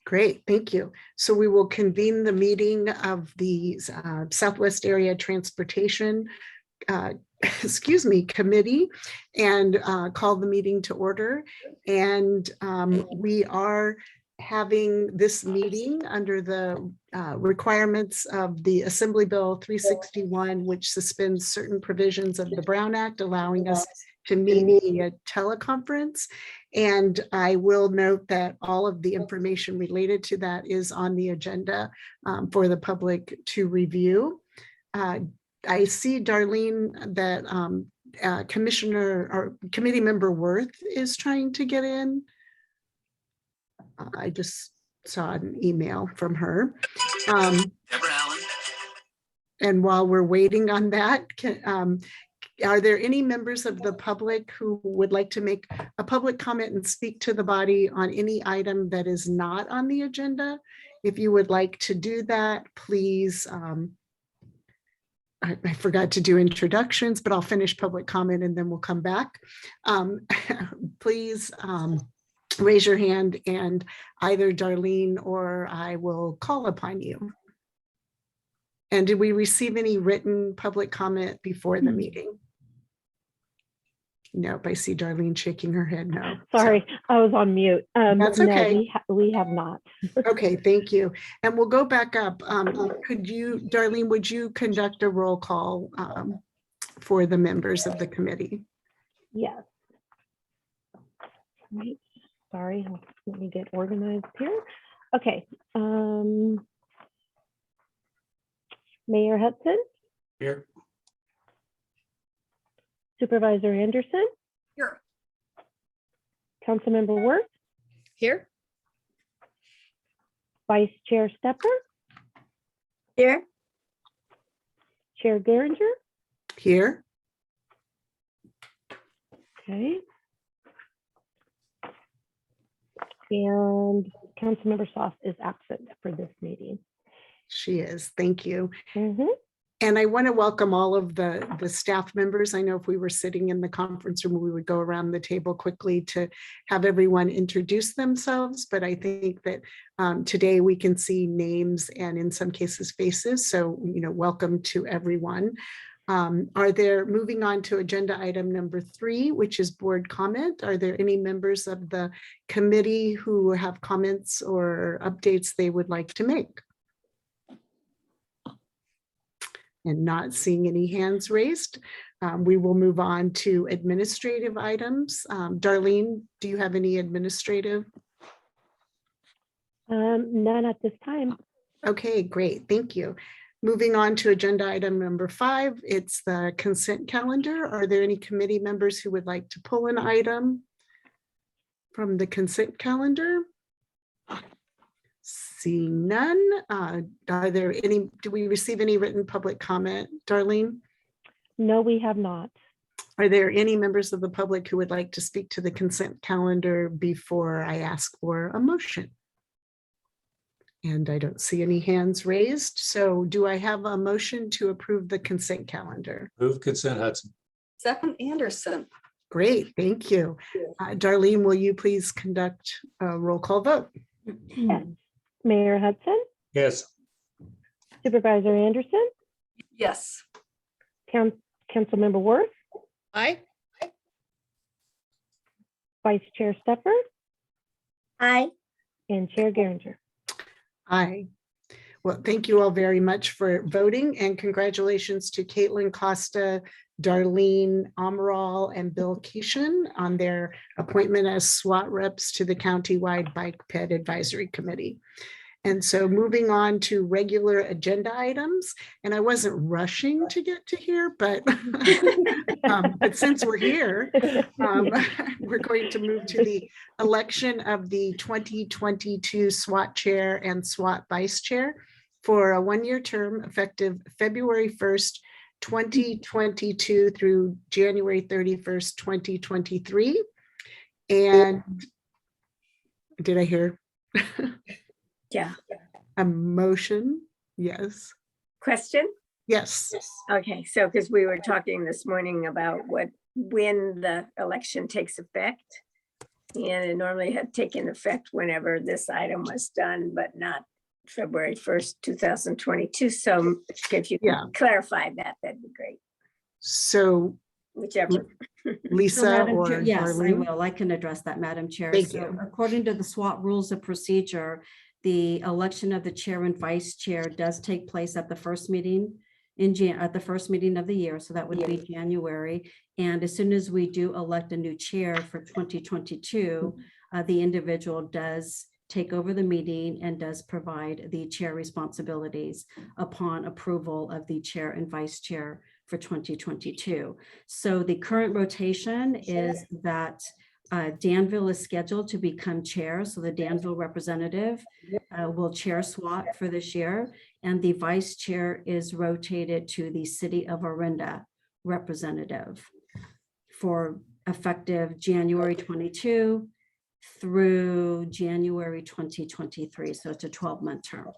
Great, thank you. So we will convene the meeting of the Southwest Area Transportation committee and call the meeting to order. And we are having this meeting under the requirements of the Assembly Bill 361, which suspends certain provisions of the Brown Act, allowing us to meet via teleconference. And I will note that all of the information related to that is on the agenda for the public to review. I see, Darlene, that Commissioner or Committee Member Worth is trying to get in. I just saw an email from her. And while we're waiting on that, are there any members of the public who would like to make a public comment and speak to the body on any item that is not on the agenda? If you would like to do that, please. I forgot to do introductions, but I'll finish public comment and then we'll come back. Please raise your hand and either Darlene or I will call upon you. And did we receive any written public comment before the meeting? Nope, I see Darlene shaking her head no. Sorry, so. I was on mute. That's okay. No, we have not. Okay, thank you. And we'll go back up. Could you, Darlene, would you conduct a roll call for the members of the committee? Yes. Right. Sorry, let me get organized here. Okay. Mayor Hudson? Here. Supervisor Anderson? Here. Councilmember Worth? Here. Vice Chair Stepper? Here. Chair Geringer? Here. Okay. And Councilmember Soft is absent for this meeting. She is, thank you. Mm-hmm. And I want to welcome all of the staff members. I know if we were sitting in the conference room, we would go around the table quickly to have everyone introduce themselves. But I think that today we can see names and in some cases faces. So, welcome to everyone. Moving on to agenda item number 3, which is board comment. Are there any members of the committee who have comments or updates they would like to make? And not seeing any hands raised, we will move on to administrative items. Darlene, do you have any administrative? None at this time. Okay, great, thank you. Moving on to agenda item number 5, it's the consent calendar. Are there any committee members who would like to pull an item from the consent calendar? Seeing none, are there any, do we receive any written public comment, Darlene? No, we have not. Are there any members of the public who would like to speak to the consent calendar before I ask for a motion? And I don't see any hands raised. So do I have a motion to approve the consent calendar? Move consent, Hudson. Second, Anderson. Great, thank you. Darlene, will you please conduct a roll call vote? Yes. Mayor Hudson? Yes. Supervisor Anderson? Yes. Councilmember Worth? Aye. Vice Chair Stepper? Aye. And Chair Geringer? Aye. Well, thank you all very much for voting and congratulations to Caitlin Costa, Darlene Amaral, and Bill Keeshan on their appointment as SWAT reps to the countywide Bike Ped Advisory Committee. And so moving on to regular agenda items, and I wasn't rushing to get to here, but, but since we're here, we're going to move to the election of the 2022 SWAT chair and SWAT vice chair for a 1-year term effective February 1st, 2022 through January 31st, 2023. And did I hear? Yeah. A motion? Yes. Question? Yes. Okay, so because we were talking this morning about when the election takes effect. And it normally had taken effect whenever this item was done, but not February 1st, 2022. So if you Yeah. could clarify that, that'd be great. So Whichever. Lisa So, Madam or Chair, yes, I Darlene? will. I can address that, Madam Chair. Thank So you. according to the SWAT rules of procedure, the election of the chair and vice chair does take place at the first meeting at the first meeting of the year. So that would be January. And as soon as we do elect a new chair for 2022, the individual does take over the meeting and does provide the chair responsibilities upon approval of the chair and vice chair for 2022. So the current rotation is that Danville is scheduled to become chair. So the Danville representative will chair SWAT for this year. And the vice chair is rotated to the City of Orinda representative for effective January 22 through January 2023. So it's a 12-month term.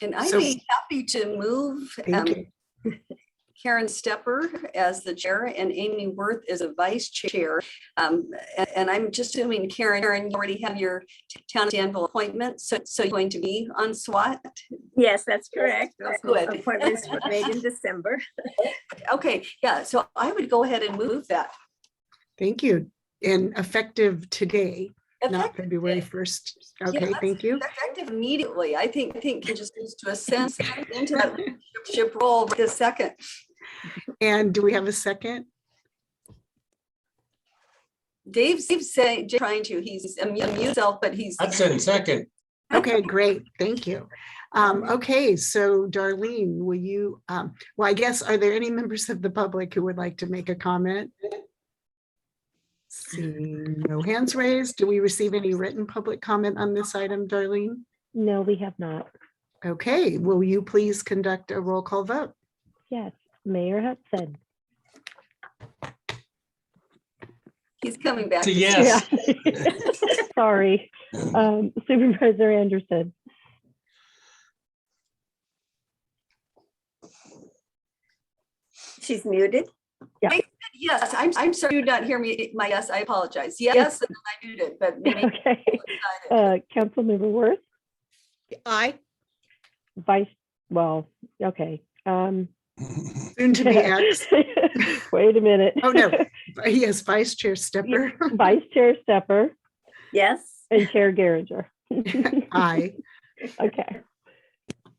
And I'd So- be happy to move Thank you. Karen Stepper as the chair and Amy Worth as a vice chair. And I'm just assuming, Karen, you already have your town of Danville appointment, so you're going to be on SWAT? Yes, that's correct. Those Good. appointments were made in December. Okay, yeah, so I would go ahead and move that. Thank you. And effective today, not Effective February today. 1st. Okay, Yes, thank you. Effective immediately. I think it just needs to ascend into that leadership role this second. And do we have a second? Dave's saying, trying to, he's unmute himself, but he's. That's in second. Okay, great. Thank you. Okay, so Darlene, will you, well, I guess, are there any members of the public who would like to make a comment? Seeing no hands raised. Do we receive any written public comment on this item, Darlene? No, we have not. Okay, will you please conduct a roll call vote? Yes, Mayor Hudson. He's coming back. Yes. Yeah. Sorry. Supervisor Anderson, She's muted. Yes, I'm sorry you not hear me. My yes, I apologize. Yes, and then I muted, but maybe. okay. Councilmember Worth, Aye. okay. Soon to be X. Wait a minute. Oh, no. Yes, Vice Chair Stepper. Vice Chair Stepper Yes. and Chair Geringer. Aye. Okay.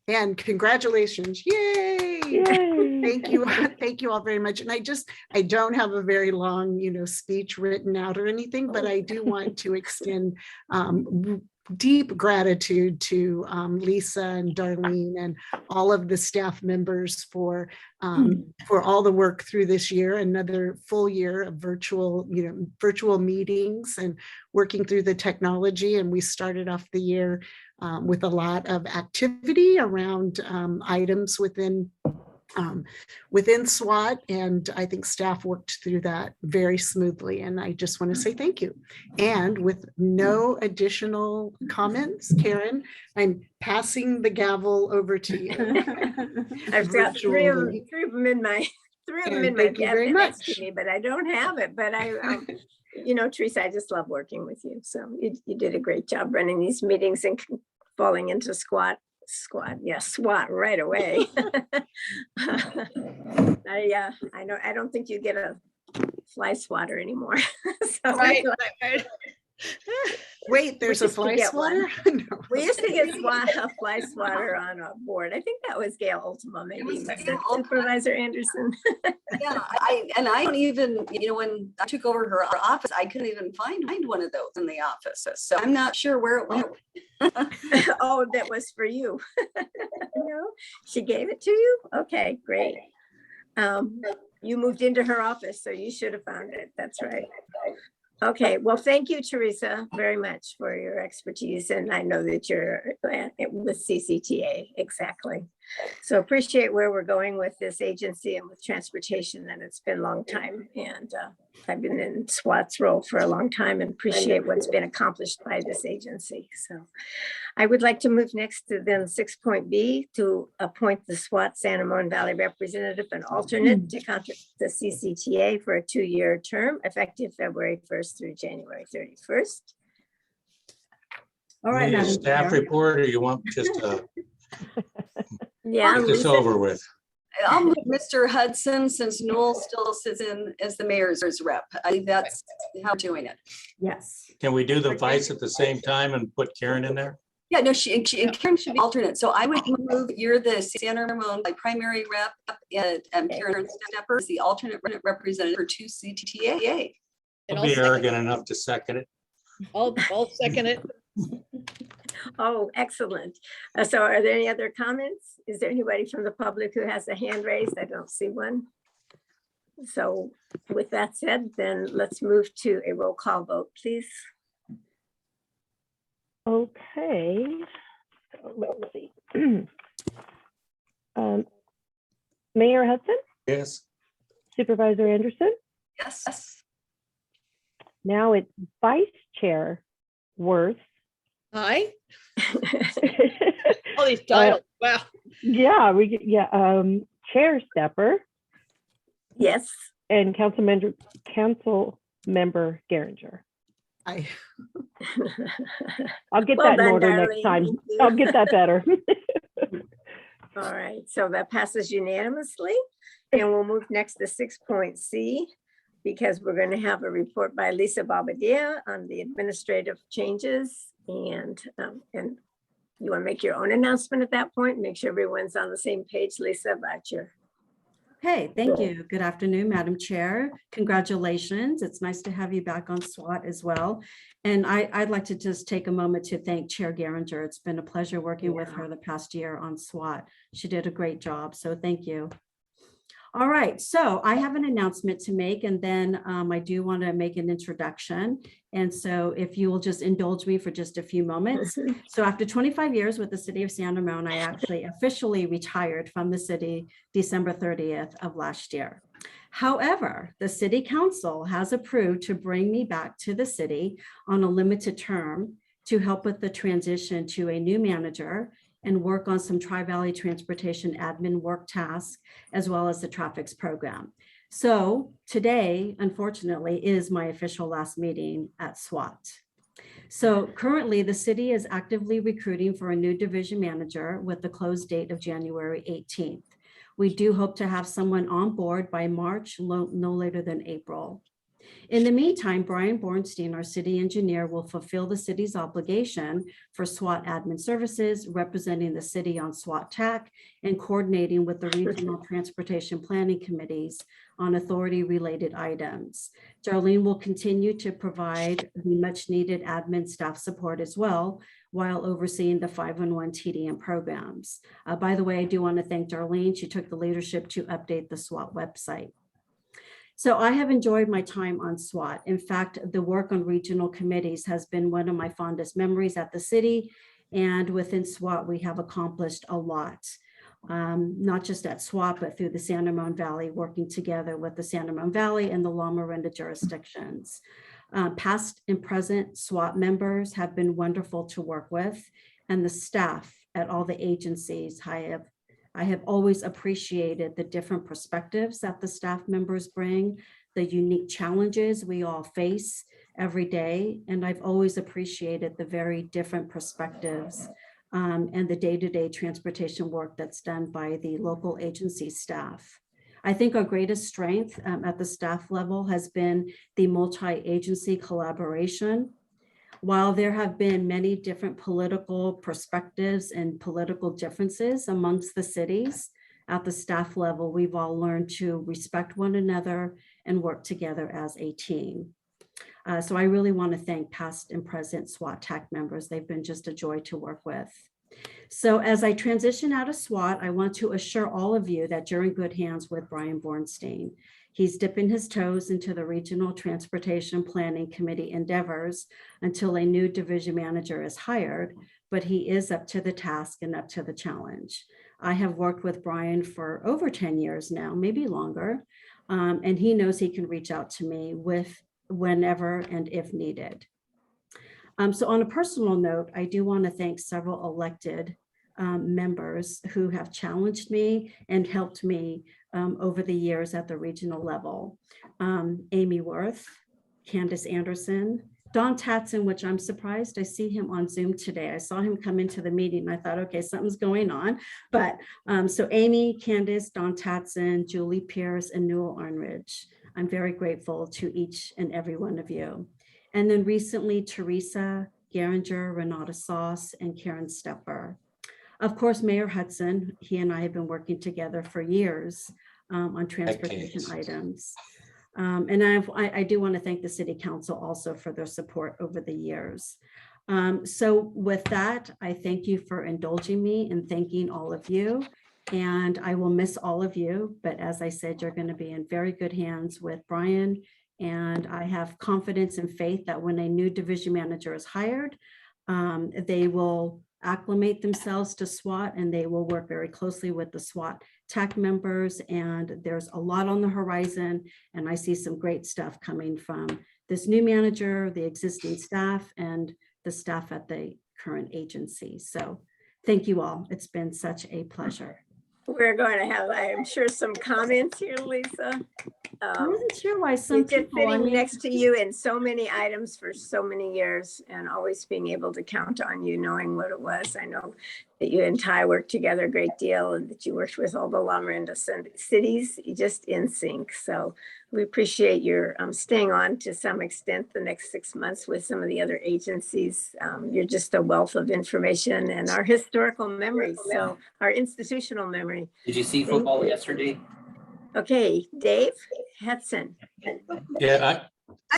And congratulations. Yay. Yay. Thank you. Thank you all very much. And I don't have a very long, speech written out or anything, but I do want to extend deep gratitude to Lisa and Darlene and all of the staff members for all the work through this year, another full year of virtual meetings and working through the technology. And we started off the year with a lot of activity around items within SWAT, and I think staff worked through that very smoothly, and I just want to say thank you. And with no additional comments, Karen, I'm passing the gavel over to you. I've got three of Virtually. them in my And thank you very cabinet next much. to me, but I don't have it. But Teresa, I just love working with you. So you did a great job running these meetings and falling into SWAT right away. I don't think you get a fly swatter anymore. So Right. Wait, there's a used to fly get swatter? No. we used to get a fly swatter on a board. I think that was Gail Ultima, maybe. was Was it Gail Ultima. Supervisor Anderson? Yeah, I don't even, when I took over her office, I couldn't even find one of those in the office. So I'm not sure where it went. Oh, that was for you. No, she gave it to you? Okay, great. You moved into her office, so you should have found it. That's right. Okay, well, thank you, Teresa, very much for your expertise. And I know that you're with CCTA, exactly. So appreciate where we're going with this agency and with transportation, and it's been a long time. And I've been in SWAT's role for a long time and appreciate what's been accomplished by this agency. So I would like to move next to then 6.B to appoint the SWAT Santa Monica Valley representative and alternate to contract the CCTA for a 2-year term effective February 1st through January 31st. All right, Need a Madam staff Chair. report, or you want just to Yeah, get this Lisa, over with? I'll move Mr. Hudson since Noel still sits in as the mayor's rep. I think that's how we're doing it. Yes. Can we do the vice at the same time and put Karen in there? Yeah, no, Karen should be alternate. So I would move, you're the Santa Ramon primary rep and Karen Stepper is the alternate representative for 2 CTTA. I'll be arrogant enough to second it. I'll second it. oh, excellent. So are there any other comments? Is there anybody from the public who has a hand raised? I don't see one. So with that said, then let's move to a roll call vote, please. Okay. So let's see. Mayor Hudson, Yes. Supervisor Anderson. Yes. Now it's Vice Chair Worth. Hi. All these titles. Wow. Chair Stepper Yes. and Council Member Geringer. I, I'll get Well that in done, order Darlene. next time. Thank you. I'll get that better. All right, so that passes unanimously. And we'll move next to 6.C because we're going to have a report by Lisa Bobadilla on the administrative changes. And you want to make your own announcement at that point, make sure everyone's on the same page, Lisa, about your. Okay, thank you. Good afternoon, Madam Chair. Congratulations. It's nice to have you back on SWAT as well. And I'd like to just take a moment to thank Chair Geringer. It's been a pleasure working with her the past year on SWAT. She did a great job, so thank you. All right, so I have an announcement to make, and then I do want to make an introduction. And so if you will just indulge me for just a few moments. So after 25 years with the city of Santa Ramon, I actually officially retired from the city December 30th of last year. However, the city council has approved to bring me back to the city on a limited term to help with the transition to a new manager and work on some Tri-Valley transportation admin work tasks, as well as the traffics program. So today, unfortunately, is my official last meeting at SWAT. So currently the city is actively recruiting for a new division manager with the close date of January 18th. We do hope to have someone on board by March, no later than April. In the meantime, Brian Bornstein, our city engineer, will fulfill the city's obligation for SWAT admin services, representing the city on SWAT TAC and coordinating with the regional transportation planning committees on authority-related items. Darlene will continue to provide the much-needed admin staff support as well, while overseeing the 511 TDM programs. By the way, I do want to thank Darlene. She took the leadership to update the SWAT website. So I have enjoyed my time on SWAT. In fact, the work on regional committees has been one of my fondest memories at the city. And within SWAT, we have accomplished a lot, not just at SWAT, but through the Santa Ramon Valley, working together with the Santa Ramon Valley and the Loma Linda jurisdictions. Past and present SWAT members have been wonderful to work with, and the staff at all the agencies I have always appreciated the different perspectives that the staff members bring, the unique challenges we all face every day. And I've always appreciated the very different perspectives and the day-to-day transportation work that's done by the local agency staff. I think our greatest strength at the staff level has been the multi-agency collaboration. While there have been many different political perspectives and political differences amongst the cities, at the staff level, we've all learned to respect one another and work together as a team. So I really want to thank past and present SWAT TAC members. They've been just a joy to work with. So as I transition out of SWAT, I want to assure all of you that you're in good hands with Brian Bornstein. He's dipping his toes into the Regional Transportation Planning Committee endeavors until a new division manager is hired, but he is up to the task and up to the challenge. I have worked with Brian for over 10 years now, maybe longer. And he knows he can reach out to me with whenever and if needed. So on a personal note, I do want to thank several elected members who have challenged me and helped me over the years at the regional level. Amy Worth, Candace Anderson, Don Tatson, which I'm surprised I see him on Zoom today. I saw him come into the meeting and I thought, okay, something's going on. But so Amy, Candace, Don Tatson, Julie Pierce, and Newell Arnridge. I'm very grateful to each and every one of you. And then recently, Teresa Geringer, Renata Sauce, and Karen Stepper. Of course, Mayor Hudson, he and I have been working together for years on transportation items. And I do want to thank the City Council also for their support over the years. So with that, I thank you for indulging me and thanking all of you. And I will miss all of you, but as I said, you're going to be in very good hands with Brian. And I have confidence and faith that when a new division manager is hired, they will acclimate themselves to SWAT and they will work very closely with the SWAT TAC members. And there's a lot on the horizon. And I see some great stuff coming from this new manager, the existing staff, and the staff at the current agency. So thank you all. It's been such a pleasure. We're going to have, I'm sure, some comments here, Lisa. I wasn't sure why some You've been people, sitting next to you in so many items for so many years and always being able to count on you knowing what it was. I know that you and Ty worked together a great deal and that you worked with all the Loma Linda cities just in sync. So we appreciate your staying on to some extent the next 6 months with some of the other agencies. You're just a wealth of information and our historical memories, so our institutional memory. Did you see football yesterday? Okay, Dave Hudson. Yeah,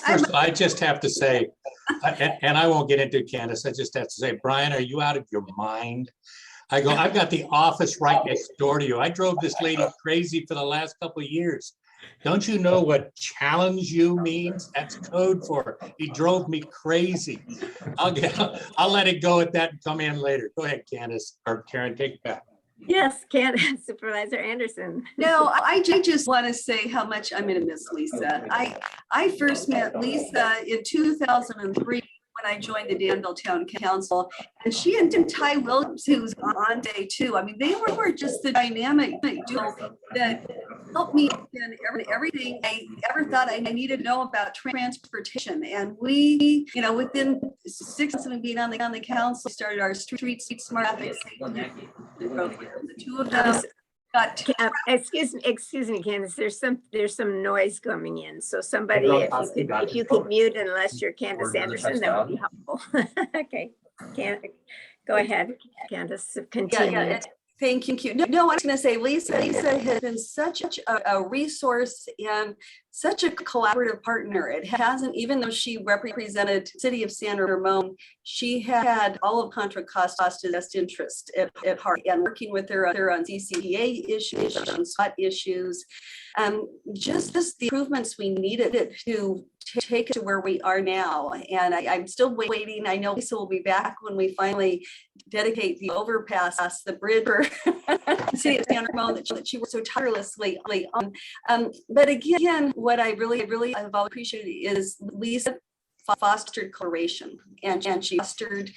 first, I just have to say, and I won't get into it, Candace, I just have to say, Brian, are you out of your mind? I've got the office right next door to you. I drove this lady crazy for the last couple of years. Don't you know what challenge you means? That's code for he drove me crazy. I'll let it go at that and come in later. Go ahead, Candace or Karen, take it back. Yes, Supervisor Anderson. No, I just want to say how much I'm going to miss Lisa. I first met Lisa in 2003 when I joined the Danville Town Council, and she and Ty Williams, who was on day two. I mean, they were just the dynamic duo that helped me in everything I ever thought I needed to know about transportation. And we, within 6 months of being on the council, started our street smart traffic safety. The two of them got excuse me, Candace, there's some noise coming in. So somebody, if you could mute unless you're Candace Anderson, that would be helpful. Okay, go ahead, Candace, continue. Yeah. Thank you. No, I was going to say, Lisa has been such a resource and such a collaborative partner. It hasn't, even though she represented City of San Ramon, she had all of Contra Costa's best interest at heart, and working with her on CCDA issues, on SWAT issues, just the improvements we needed to take it to where we are now. And I'm still waiting. I know Lisa will be back when we finally dedicate the overpass, the bridge for City of San Ramon that she worked so tirelessly on. But again, what I really have always appreciated is Lisa fostered collaboration, and she fostered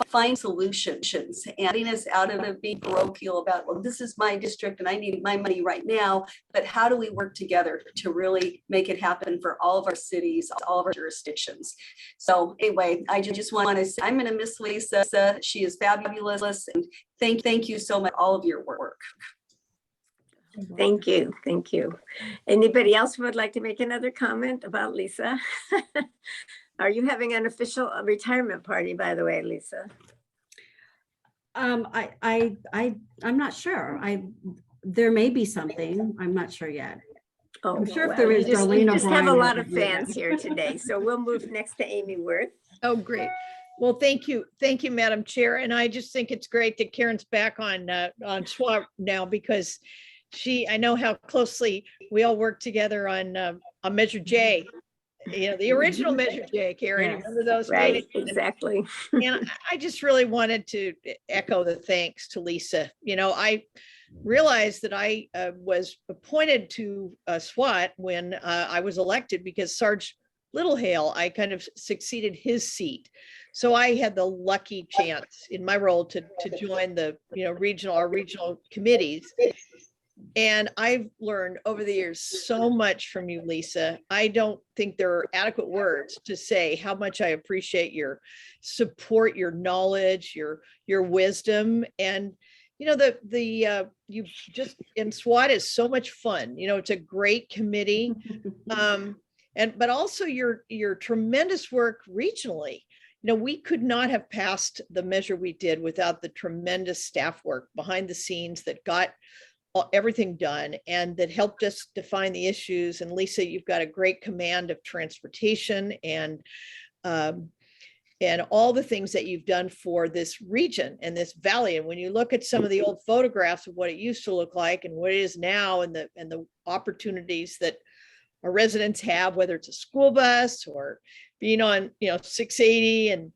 find solutions and getting us out of it being parochial about, well, this is my district and I need my money right now, but how do we work together to really make it happen for all of our cities, all of our jurisdictions? So anyway, I just want to say I'm going to miss Lisa. She is fabulous, and thank you so much for all of your work. Thank you. Anybody else who would like to make another comment about Lisa? Are you having an official retirement party, by the way, Lisa? I'm not sure. There may be something. I'm not sure yet. Oh, I'm sure well, if there is, you Darlene just have a O'Brien lot would of do that. fans here today. So we'll move next to Amy Worth. Oh, great. Well, thank you, Madam Chair. And I just think it's great that Karen's back on SWAT now, because I know how closely we all work together on Measure J. the original Measure J, Karen, Yes. remember those Right, meetings? exactly. And I just really wanted to echo the thanks to Lisa. I realized that I was appointed to SWAT when I was elected because Sarge Littlehale, I kind of succeeded his seat. So I had the lucky chance in my role to join the our regional committees. And I've learned over the years so much from you, Lisa. I don't think there are adequate words to say how much I appreciate your support, your knowledge, your wisdom. And you just, and SWAT is so much fun. It's a great committee. But also your tremendous work regionally. We could not have passed the measure we did without the tremendous staff work behind the scenes that got everything done and that helped us define the issues. And Lisa, you've got a great command of transportation and all the things that you've done for this region and this valley. And when you look at some of the old photographs of what it used to look like and what it is now, and the opportunities that our residents have, whether it's a school bus or being on 680 and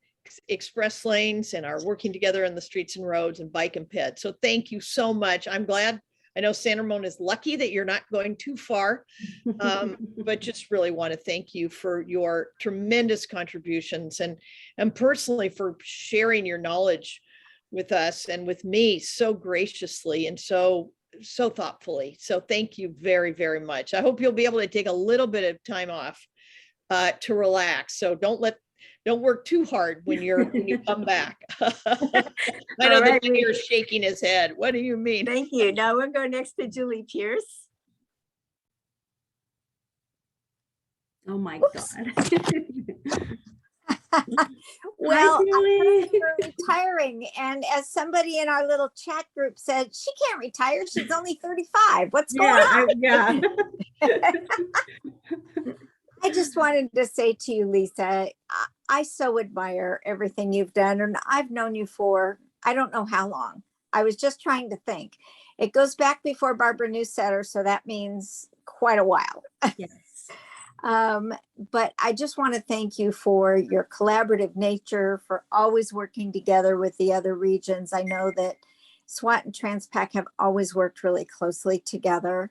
express lanes, and are working together in the streets and roads and bike and ped. So thank you so much. I'm glad. I know San Ramon is lucky that you're not going too far, but just really want to thank you for your tremendous contributions and personally for sharing your knowledge with us and with me so graciously and so thoughtfully. So thank you very, very much. I hope you'll be able to take a little bit of time off to relax. So don't work too hard when you come back. I know that you're shaking his head. What do you mean? Thank you. Now we'll go next to Julie Pierce. Oh my Oops. God. Well, Hi, Julie. you're retiring, and as somebody in our little chat group said, she can't retire. She's only 35. What's going on? Yeah. I just wanted to say to you, Lisa, I so admire everything you've done, and I've known you for, I don't know how long. I was just trying to think. It goes back before Barbara Newsetter, so that means quite a while. Yes. But I just want to thank you for your collaborative nature, for always working together with the other regions. I know that SWAT and Transpac have always worked really closely together.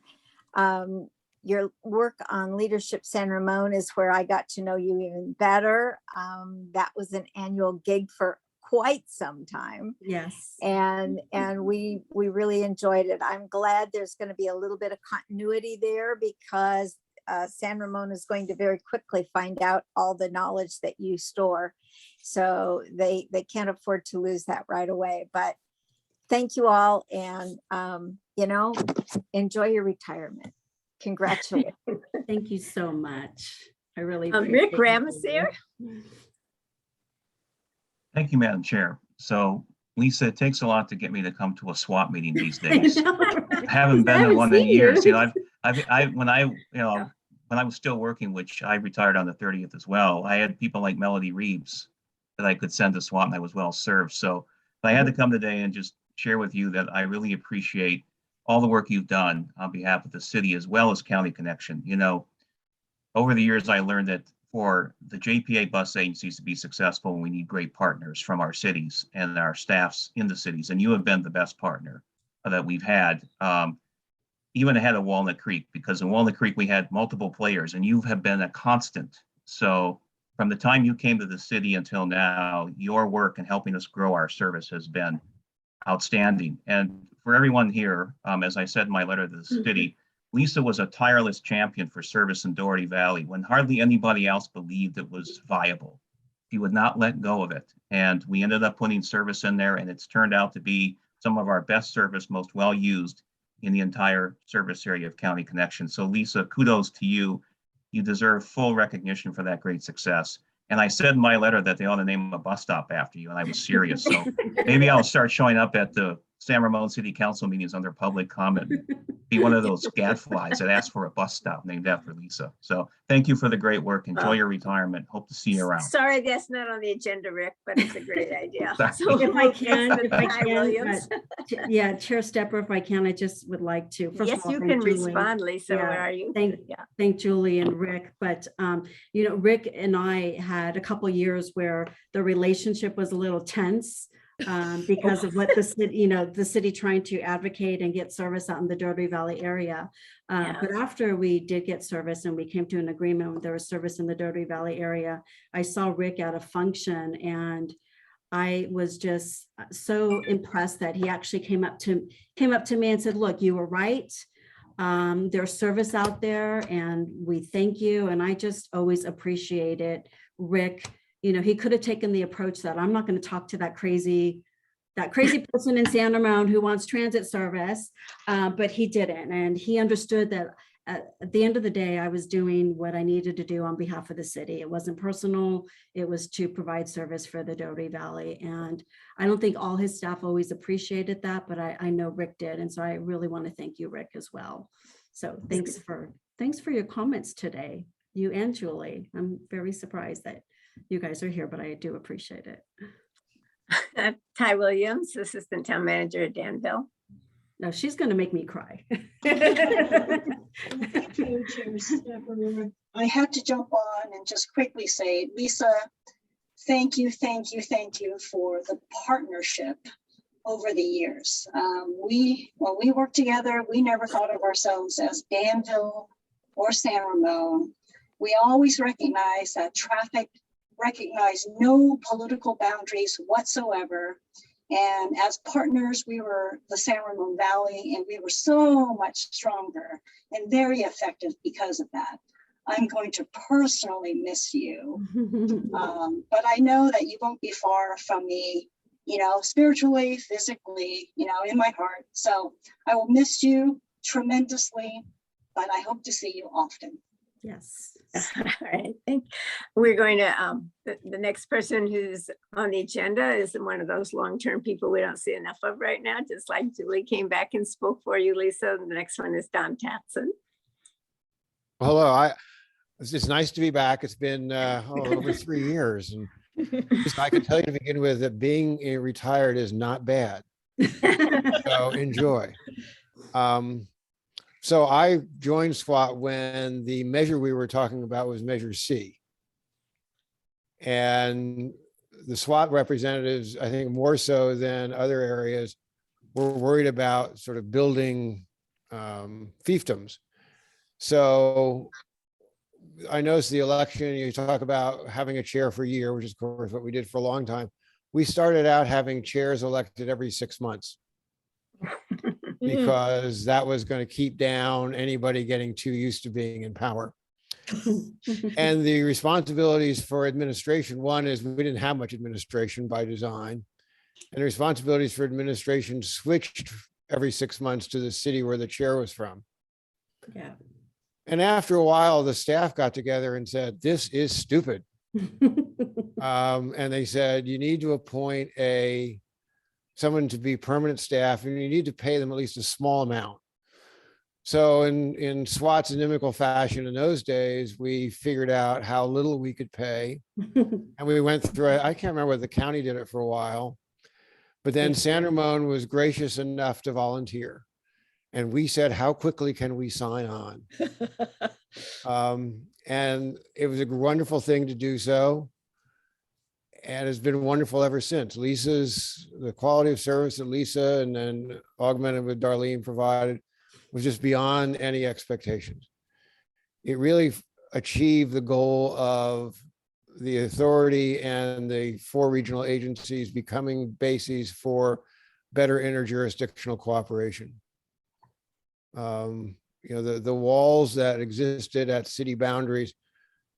Your work on Leadership San Ramon is where I got to know you even better. That was an annual gig for quite some time. Yes. And we really enjoyed it. I'm glad there's going to be a little bit of continuity there because San Ramon is going to very quickly find out all the knowledge that you store. So they can't afford to lose that right away. But thank you all. And, enjoy your retirement. Congratulations. Thank you so much. I really Rick appreciate Ramesir. Thank you, Madam Chair. So Lisa, it takes a lot to get me to come to a SWAT meeting these days. I haven't been to one in years. When I was still working, which I retired on the 30th as well, I had people like Melody Reeves that I could send to SWAT and I was well served. So I had to come today and just share with you that I really appreciate all the work you've done on behalf of the city as well as County Connection. Over the years, I learned that for the JPA bus agencies to be successful, we need great partners from our cities and our staffs in the cities. And you have been the best partner that we've had, even ahead of Walnut Creek, because in Walnut Creek, we had multiple players and you have been a constant. So from the time you came to the city until now, your work in helping us grow our service has been outstanding. And for everyone here, as I said in my letter to the city, Lisa was a tireless champion for service in Doherty Valley when hardly anybody else believed it was viable. She would not let go of it. And we ended up putting service in there, and it's turned out to be some of our best service, most well used in the entire service area of County Connection. So Lisa, kudos to you. You deserve full recognition for that great success. And I said in my letter that they ought to name a bus stop after you, and I was serious. So maybe I'll start showing up at the San Ramon City Council meetings under public comment. Be one of those gadflies that ask for a bus stop named after Lisa. So thank you for the great work. Enjoy your retirement. Hope to see you around. Sorry, that's not on the agenda, Rick, but it's a great idea. Sorry. So If I can, Mr. if I Ty can, Williams. yeah, Chair Stepper, if I can, I just would like to. First Yes, of all, you thank can Julie. respond, Lisa. Yeah, Where are you? thank- Yeah. Thank Julie and Rick, but Rick and I had a couple years where the relationship was a little tense because of what the city, the city trying to advocate and get service out in the Doherty Valley area. Yeah. But after we did get service and we came to an agreement when there was service in the Doherty Valley area, I saw Rick at a function and I was just so impressed that he actually came up to me and said, look, you were right. There's service out there and we thank you. And I just always appreciate it. Rick, he could have taken the approach that I'm not going to talk to that crazy person in San Ramon who wants transit service, but he didn't. And he understood that at the end of the day, I was doing what I needed to do on behalf of the city. It wasn't personal. It was to provide service for the Doherty Valley. And I don't think all his staff always appreciated that, but I know Rick did. And so I really want to thank you, Rick, as well. So thanks for your comments today, you and Julie. I'm very surprised that you guys are here, but I do appreciate it. Ty Williams, Assistant Town Manager at Danville. No, she's going to make me cry. Thank you, Chair Stepper. I had to jump on and just quickly say, Lisa, thank you for the partnership over the years. When we worked together, we never thought of ourselves as Danville or San Ramon. We always recognized that traffic recognized no political boundaries whatsoever. And as partners, we were the San Ramon Valley, and we were so much stronger and very effective because of that. I'm going to personally miss you, but I know that you won't be far from me, spiritually, physically, in my heart. So I will miss you tremendously, but I hope to see you often. Yes. All right, we're going to, the next person who's on the agenda is one of those long-term people we don't see enough of right now, just like Julie came back and spoke for you, Lisa. The next one is Don Tatson. Hello, it's nice to be back. It's been over 3 years. And I can tell you to begin with that being retired is not bad. So enjoy. So I joined SWAT when the measure we were talking about was Measure C. And the SWAT representatives, I think more so than other areas, were worried about sort of building fiefdoms. So I noticed the election, you talk about having a chair for a year, which is of course what we did for a long time. We started out having chairs elected every 6 months. Because that was going to keep down anybody getting too used to being in power. And the responsibilities for administration, one is we didn't have much administration by design. And the responsibilities for administration switched every 6 months to the city where the chair was from. Yeah. And after a while, the staff got together and said, this is stupid. And they said, you need to appoint someone to be permanent staff, and you need to pay them at least a small amount. So in SWAT's inimical fashion in those days, we figured out how little we could pay. And we went through it. I can't remember whether the county did it for a while, but then San Ramon was gracious enough to volunteer. And we said, how quickly can we sign on? And it was a wonderful thing to do so. And it's been wonderful ever since. The quality of service that Lisa and then augmented with Darlene provided was just beyond any expectations. It really achieved the goal of the authority and the 4 regional agencies becoming bases for better interjurisdictional cooperation. The walls that existed at city boundaries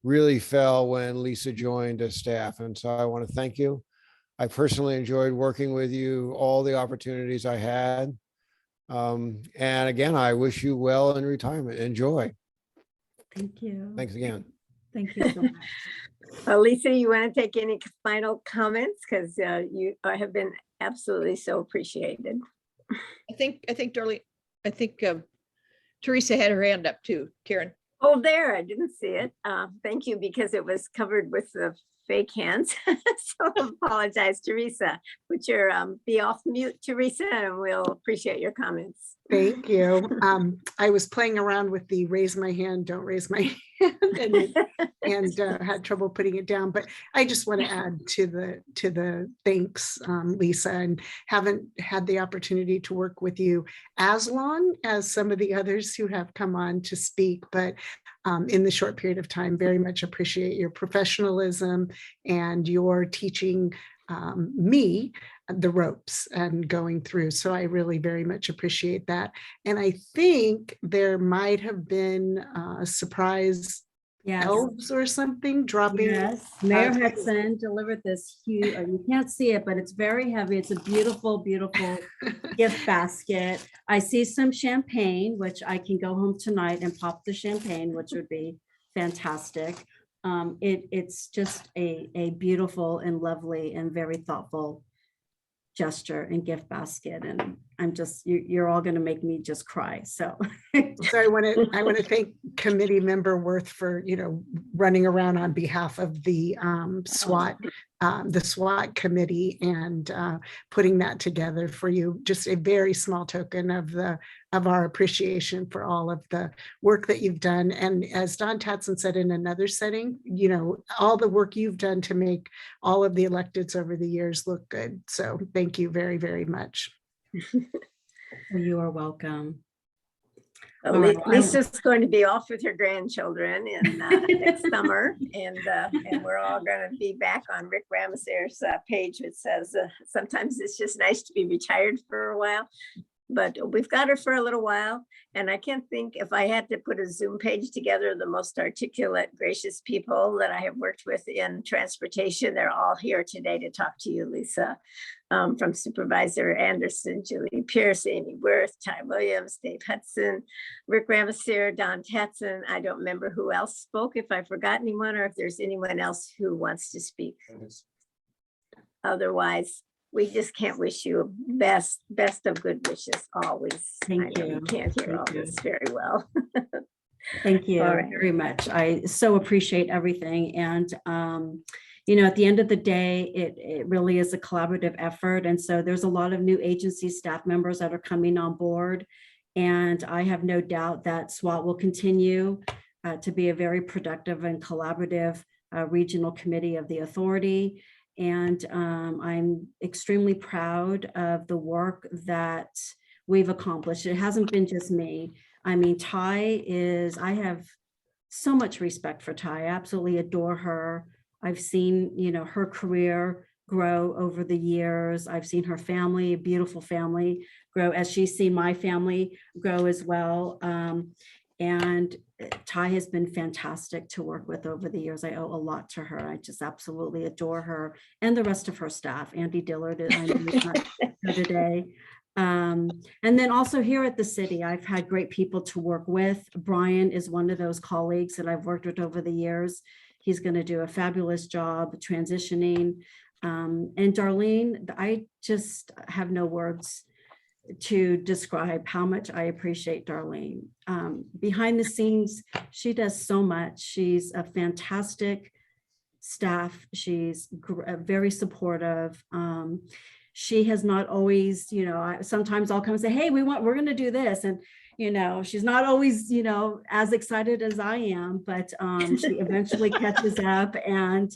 really fell when Lisa joined as staff. And so I want to thank you. I personally enjoyed working with you, all the opportunities I had. And again, I wish you well in retirement. Enjoy. Thank you. Thanks again. Thank you so much. Lisa, you want to take any final comments? Because you have been absolutely so appreciated. Darlene, I think Teresa had her hand up too, Karen. Oh, there, I didn't see it. Thank you, because it was covered with the fake hands. So apologize, Teresa. Put your, be off mute, Teresa, and we'll appreciate your comments. Thank you. I was playing around with the raise my hand, don't raise my hand, and had trouble putting it down. But I just want to add to the thanks, Lisa, and haven't had the opportunity to work with you as long as some of the others who have come on to speak, but in the short period of time, very much appreciate your professionalism and your teaching me the ropes and going through. So I really very much appreciate that. And I think there might have been a surprise Yes. elves or something dropping. Yes, Mayor Hudson delivered this huge, you can't see it, but it's very heavy. It's a beautiful, beautiful gift basket. I see some champagne, which I can go home tonight and pop the champagne, which would be fantastic. It's just a beautiful and lovely and very thoughtful gesture and gift basket. And I'm just, you're all going to make me just cry. So I want to thank committee member Worth for, running around on behalf of the SWAT committee and putting that together for you. Just a very small token of our appreciation for all of the work that you've done. And as Don Tatson said in another setting, all the work you've done to make all of the electeds over the years look good. So thank you very, very much. you are welcome. Lisa's going to be off with her grandchildren in next summer, and we're all going to be back on Rick Ramesser's page, which says sometimes it's just nice to be retired for a while, but we've got her for a little while. And I can't think, if I had to put a Zoom page together, the most articulate, gracious people that I have worked with in transportation, they're all here today to talk to you, Lisa. From Supervisor Anderson, Julie Pierce, Amy Worth, Ty Williams, Dave Hudson, Rick Ramesser, Don Tatson. I don't remember who else spoke, if I forgot anyone, or if there's anyone else who wants to speak. Otherwise, we just can't wish you best of good wishes always. Thank you. You can't hear all this very well. Thank you All right. very much. I so appreciate everything. And, at the end of the day, it really is a collaborative effort. And so there's a lot of new agency staff members that are coming on board. And I have no doubt that SWAT will continue to be a very productive and collaborative regional committee of the authority. And I'm extremely proud of the work that we've accomplished. It hasn't been just me. I mean, I have so much respect for Ty. I absolutely adore her. I've seen, her career grow over the years. I've seen her family, a beautiful family, grow as she's seen my family grow as well. And Ty has been fantastic to work with over the years. I owe a lot to her. I just absolutely adore her and the rest of her staff. Andy Dillard, I know he's not here today. And then also here at the city, I've had great people to work with. Brian is one of those colleagues that I've worked with over the years. He's going to do a fabulous job transitioning. And Darlene, I just have no words to describe how much I appreciate Darlene. Behind the scenes, she does so much. She's a fantastic staff. She's very supportive. She has not always, sometimes I'll come and say, hey, we're going to do this. And, she's not always, as excited as I am, but she eventually catches up, and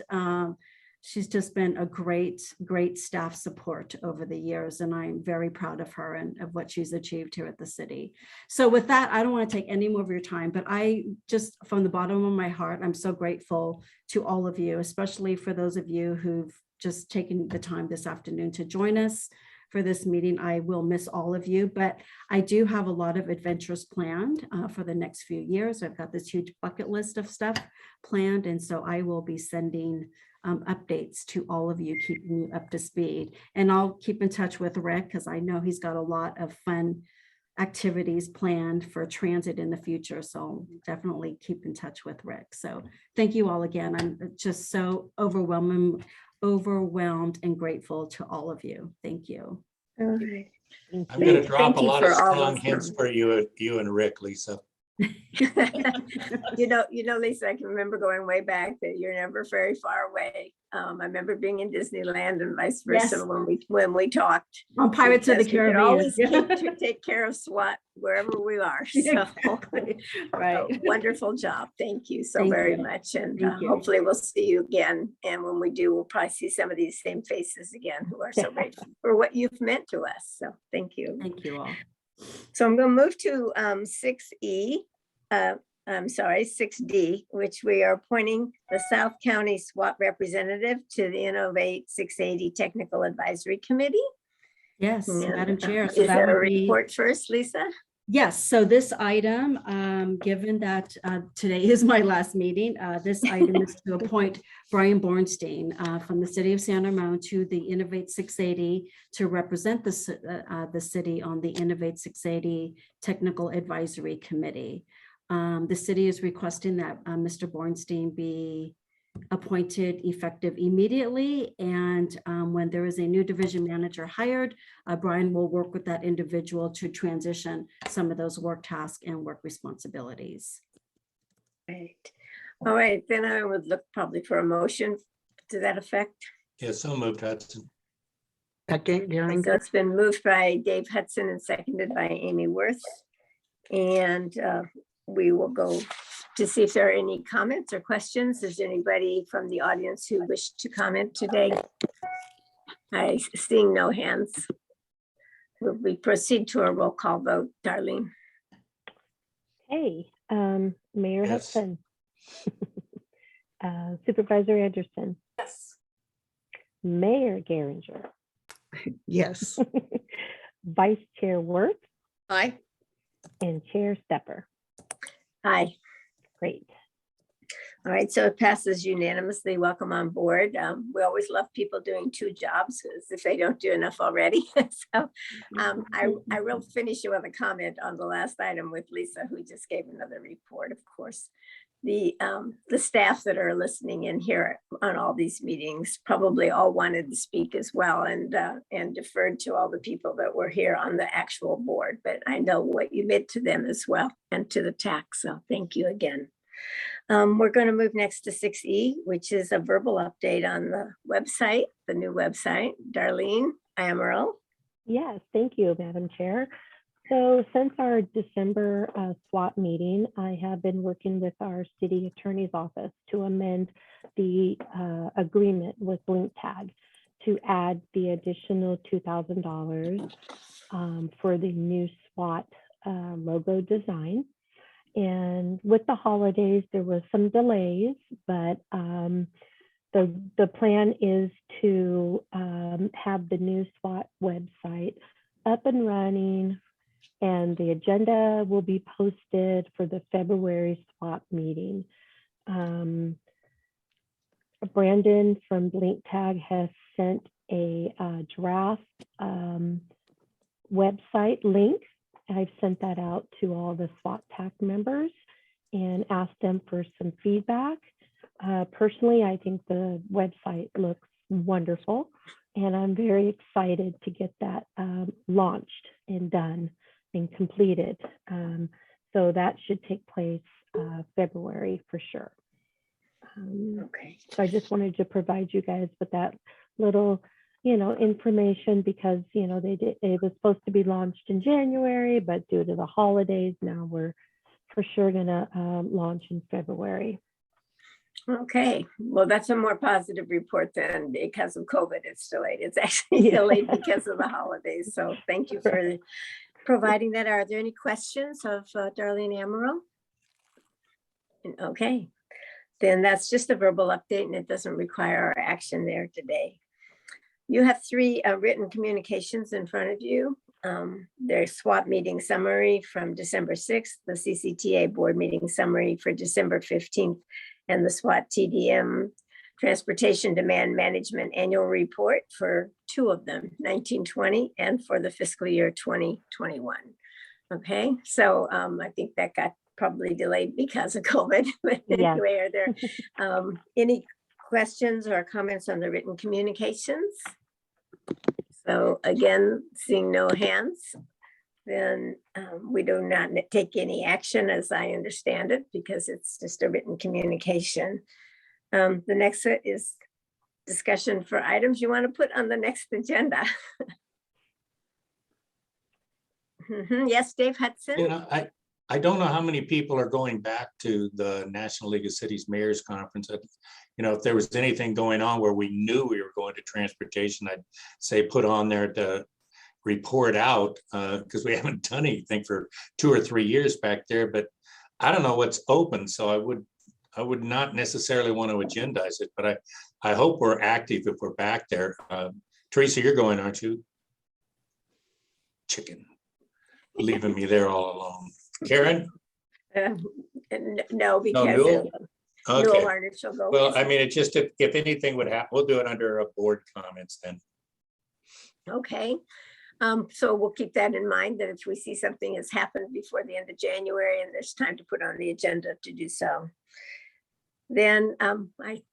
she's just been a great staff support over the years. And I'm very proud of her and of what she's achieved here at the city. So with that, I don't want to take any more of your time, but I just, from the bottom of my heart, I'm so grateful to all of you, especially for those of you who've just taken the time this afternoon to join us for this meeting. I will miss all of you, but I do have a lot of adventures planned for the next few years. I've got this huge bucket list of stuff planned. And so I will be sending updates to all of you, keeping you up to speed. And I'll keep in touch with Rick, because I know he's got a lot of fun activities planned for transit in the future. So definitely keep in touch with Rick. So thank you all again. I'm just so overwhelmed and grateful to all of you. Thank you. All right. Thank I'm you. gonna drop Thank a you lot of for all strong those hints comments. for you and Rick, Lisa. You know, Lisa, I can remember going way back that you're never very far away. I remember being in Disneyland and vice versa Yes. when we talked. On Pirates of the because we could Caribbean. always take care of SWAT wherever we are. So Exactly. Right. wonderful job. Thank you so Thank very you. much. And Thank you. hopefully we'll see you again. And when we do, we'll probably see some of these same faces again who are so grateful for what you've meant to us. So thank you. Thank you all. So I'm going to move to 6E. I'm sorry, 6D, which we are appointing the South County SWAT representative to the Innovate 680 Technical Advisory Committee. Yes, And, Madam Chair. So is that there a would be. report first, Lisa? Yes, so this item, given that today is my last meeting, this item is to appoint Brian Bornstein from the city of San Ramon to the Innovate 680 to represent the city on the Innovate 680 Technical Advisory Committee. The city is requesting that Mr. Bornstein be appointed effective immediately. And when there is a new division manager hired, Brian will work with that individual to transition some of those work tasks and work responsibilities. Right. All right, then I would look probably for a motion to that effect. Yeah, so moved, Hudson. Second, So Geringer. it's been moved by Dave Hudson and seconded by Amy Worth. And we will go to see if there are any comments or questions. Is there anybody from the audience who wish to comment today? I seeing no hands. Will we proceed to a roll call vote, Darlene? Hey, Mayor Yes. Hudson. Supervisor Anderson, Yes. Mayor Geringer, Yes. Vice Chair Worth, Aye. and Chair Stepper. Aye. Great. All right, so it passes unanimously. Welcome on board. We always love people doing two jobs as if they don't do enough already. So I will finish you with a comment on the last item with Lisa, who just gave another report, of course. The staff that are listening in here on all these meetings probably all wanted to speak as well and deferred to all the people that were here on the actual board. But I know what you meant to them as well and to the TAC. So thank you again. We're going to move next to 6E, which is a verbal update on the website, the new website. Darlene Amaral. Yes, thank you, Madam Chair. So since our December SWAT meeting, I have been working with our city attorney's office to amend the agreement with BlinkTag to add the additional $2,000 for the new SWAT logo design. And with the holidays, there was some delays, but the plan is to have the new SWAT website up and running, and the agenda will be posted for the February SWAT meeting. Brandon from BlinkTag has sent a draft website link. I've sent that out to all the SWAT TAC members and asked them for some feedback. Personally, I think the website looks wonderful, and I'm very excited to get that launched and done and completed. So that should take place February for sure. Okay. So I just wanted to provide you guys with that little, information because, it was supposed to be launched in January, but due to the holidays, now we're for sure gonna launch in February. Okay, well, that's a more positive report than because of COVID, it's delayed. It's actually delayed because of the holidays. So thank you for providing that. Are there any questions of Darlene Amaral? Okay, then that's just a verbal update and it doesn't require our action there today. You have 3 written communications in front of you. There's SWAT meeting summary from December 6th, the CCTA board meeting summary for December 15th, and the SWAT TDM Transportation Demand Management Annual Report for 2 of them, 1920 and for the fiscal year 2021. Okay, so I think that got probably delayed because of COVID. But anyway, are there any questions or comments on the written communications? So again, seeing no hands, then we do not take any action as I understand it, because it's just a written communication. The next is discussion for items you want to put on the next agenda. Yes, Dave Hudson? You know, I don't know how many people are going back to the National League of Cities Mayors Conference. You know, if there was anything going on where we knew we were going to transportation, I'd say put on there to report out, because we haven't done anything for 2 or 3 years back there, but I don't know what's open, so I would not necessarily want to agendize it, but I hope we're active if we're back there. Teresa, you're going, aren't you? Chicken, leaving me there all alone. Karen? No, because Newell? Newell Okay. Arnott shall go. Well, I mean, it just, if anything would happen, we'll do it under a board comments then. Okay, so we'll keep that in mind, that if we see something has happened before the end of January and there's time to put on the agenda to do so. Then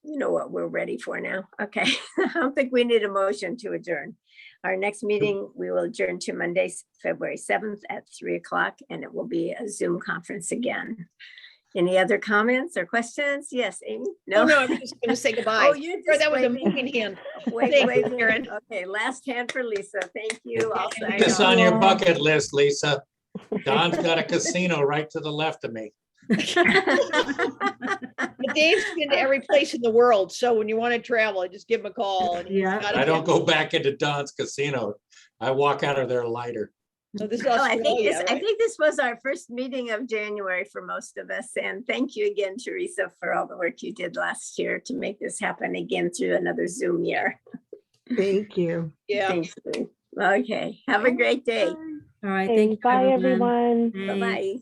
you know what we're ready for now. Okay, I don't think we need a motion to adjourn. Our next meeting, we will adjourn to Monday, February 7th at 3 o'clock, and it will be a Zoom conference again. Any other comments or questions? Yes, Amy? No, I was just going to say goodbye. Oh, you're Or just that was a waving. moving hand. Wait, Thank wait, you, Karen. okay, last hand for Lisa. Thank you. I'll sign It's on off. your bucket list, Lisa. Don's got a casino right to the left of me. But Dave's been to every place in the world, so when you want to travel, just give him a call. And he's Yeah. got I it. don't go back into Don's casino. I walk out of there lighter. So this is Well, I think Australia, I right? think this was our first meeting of January for most of us. And thank you again, Teresa, for all the work you did last year to make this happen again through another Zoom year. Thank you. Yeah. Thanks, Lou. Okay, have a great day. All right, thank you. Bye, everyone. Bye. Bye-bye.